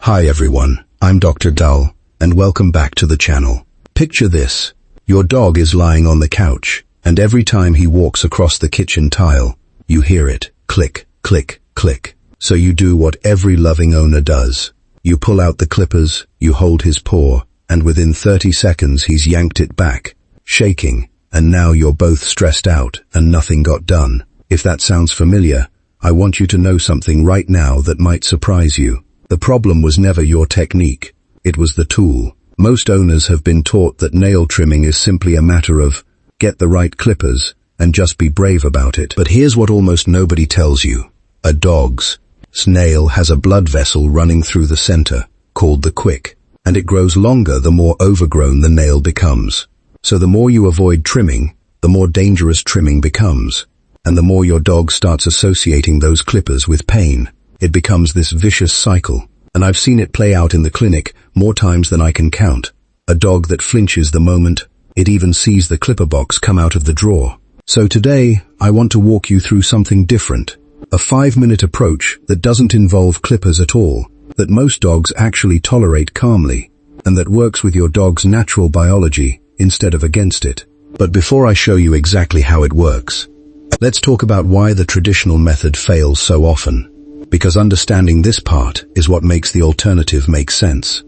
Hi everyone, I'm Dr. Dull, and welcome back to the channel. Picture this. Your dog is lying on the couch, and every time he walks across the kitchen tile, you hear it click, click, click. So you do what every loving owner does. You pull out the clippers, you hold his paw, and within 30 seconds he's yanked it back, shaking, and now you're both stressed out and nothing got done. If that sounds familiar, I want you to know something right now that might surprise you. The problem was never your technique, it was the tool. Most owners have been taught that nail trimming is simply a matter of get the right clippers and just be brave about it. But here's what almost nobody tells you. A dog's nail has a blood vessel running through the center, called the quick, and it grows longer the more overgrown the nail becomes. So the more you avoid trimming, the more dangerous trimming becomes, and the more your dog starts associating those clippers with pain. It becomes this vicious cycle, and I've seen it play out in the clinic more times than I can count. A dog that flinches the moment it even sees the clipper box come out of the drawer. So today, I want to walk you through something different. A 5-minute approach that doesn't involve clippers at all, that most dogs actually tolerate calmly, and that works with your dog's natural biology instead of against it. But before I show you exactly how it works, let's talk about why the traditional method fails so often. Because understanding this part is what makes the alternative make sense.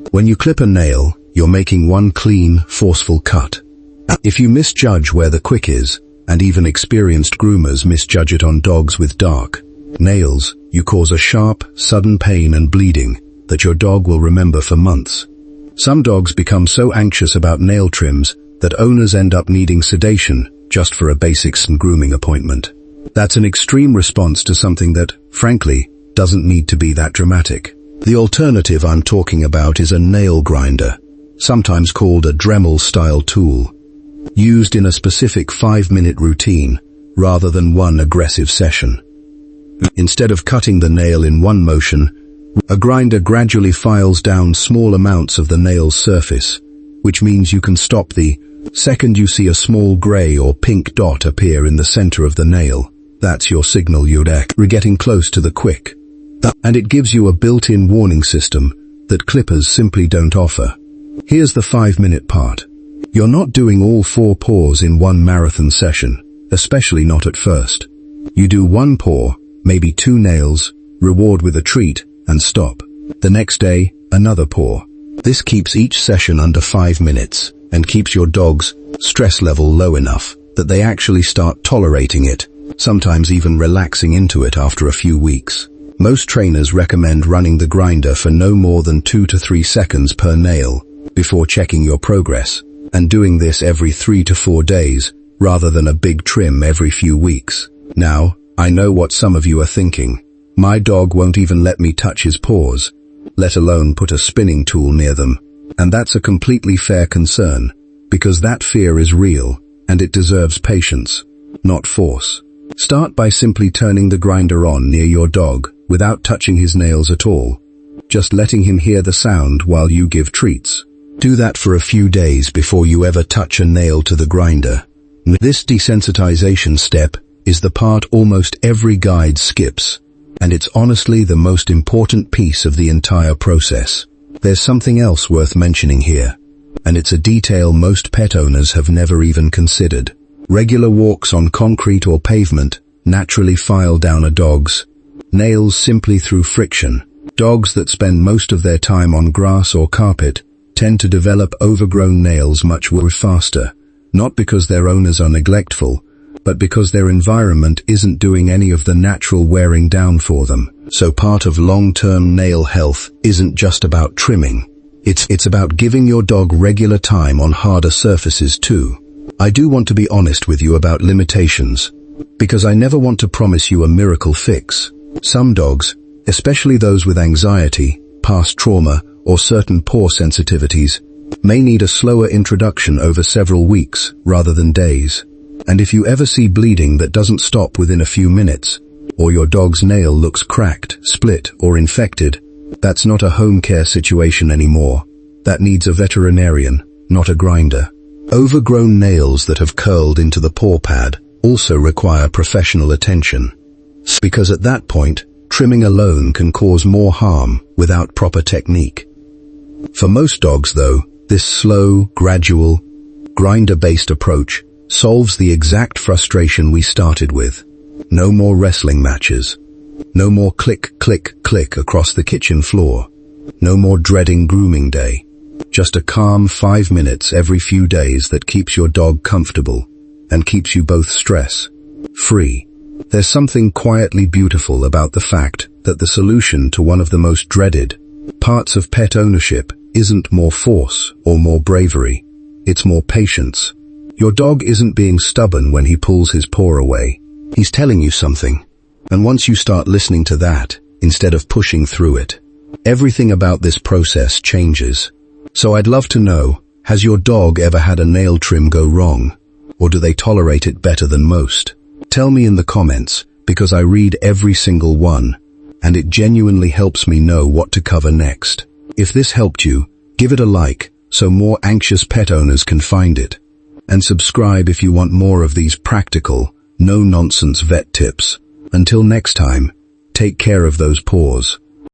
When you clip a nail, you're making one clean, forceful cut. If you misjudge where the quick is, and even experienced groomers misjudge it on dogs with dark nails, you cause a sharp, sudden pain and bleeding that your dog will remember for months. Some dogs become so anxious about nail trims that owners end up needing sedation just for a basic grooming appointment. That's an extreme response to something that, frankly, doesn't need to be that dramatic. The alternative I'm talking about is a nail grinder, sometimes called a Dremel-style tool, used in a specific 5-minute routine rather than one aggressive session. Instead of cutting the nail in one motion, a grinder gradually files down small amounts of the nail's surface, which means you can stop the second you see a small gray or pink dot appear in the center of the nail. That's your signal you're getting close to the quick. And it gives you a built-in warning system that clippers simply don't offer. Here's the 5-minute part. You're not doing all 4 paws in one marathon session, especially not at first. You do 1 paw, maybe 2 nails, reward with a treat, and stop. The next day, another paw. This keeps each session under 5 minutes and keeps your dog's stress level low enough that they actually start tolerating it, sometimes even relaxing into it after a few weeks. Most trainers recommend running the grinder for no more than 2 to 3 seconds per nail before checking your progress, and doing this every 3 to 4 days rather than a big trim every few weeks. Now, I know what some of you are thinking. My dog won't even let me touch his paws, let alone put a spinning tool near them. And that's a completely fair concern, because that fear is real, and it deserves patience, not force. Start by simply turning the grinder on near your dog without touching his nails at all, just letting him hear the sound while you give treats. Do that for a few days before you ever touch a nail to the grinder. This desensitization step is the part almost every guide skips, and it's honestly the most important piece of the entire process. There's something else worth mentioning here, and it's a detail most pet owners have never even considered. Regular walks on concrete or pavement naturally file down a dog's nails simply through friction. Dogs that spend most of their time on grass or carpet tend to develop overgrown nails much faster, not because their owners are neglectful, but because their environment isn't doing any of the natural wearing down for them. So part of long-term nail health isn't just about trimming. It's about giving your dog regular time on harder surfaces too. I do want to be honest with you about limitations, because I never want to promise you a miracle fix. Some dogs, especially those with anxiety, past trauma, or certain paw sensitivities, may need a slower introduction over several weeks rather than days. And if you ever see bleeding that doesn't stop within a few minutes, or your dog's nail looks cracked, split, or infected, that's not a home care situation anymore. That needs a veterinarian, not a grinder. Overgrown nails that have curled into the paw pad also require professional attention, because at that point, Trimming alone can cause more harm without proper technique. For most dogs, though, this slow, gradual, grinder-based approach solves the exact frustration we started with. No more wrestling matches. No more click, click, click across the kitchen floor. No more dreading grooming day. Just a calm 5 minutes every few days that keeps your dog comfortable and keeps you both stress-free. There's something quietly beautiful about the fact that the solution to one of the most dreaded parts of pet ownership isn't more force or more bravery. It's more patience. Your dog isn't being stubborn when he pulls his paw away. He's telling you something. And once you start listening to that, instead of pushing through it, everything about this process changes. So I'd love to know, has your dog ever had a nail trim go wrong? Or do they tolerate it better than most? Tell me in the comments, because I read every single one, and it genuinely helps me know what to cover next. If this helped you, give it a like, so more anxious pet owners can find it. And subscribe if you want more of these practical, no-nonsense vet tips. Until next time, take care of those paws.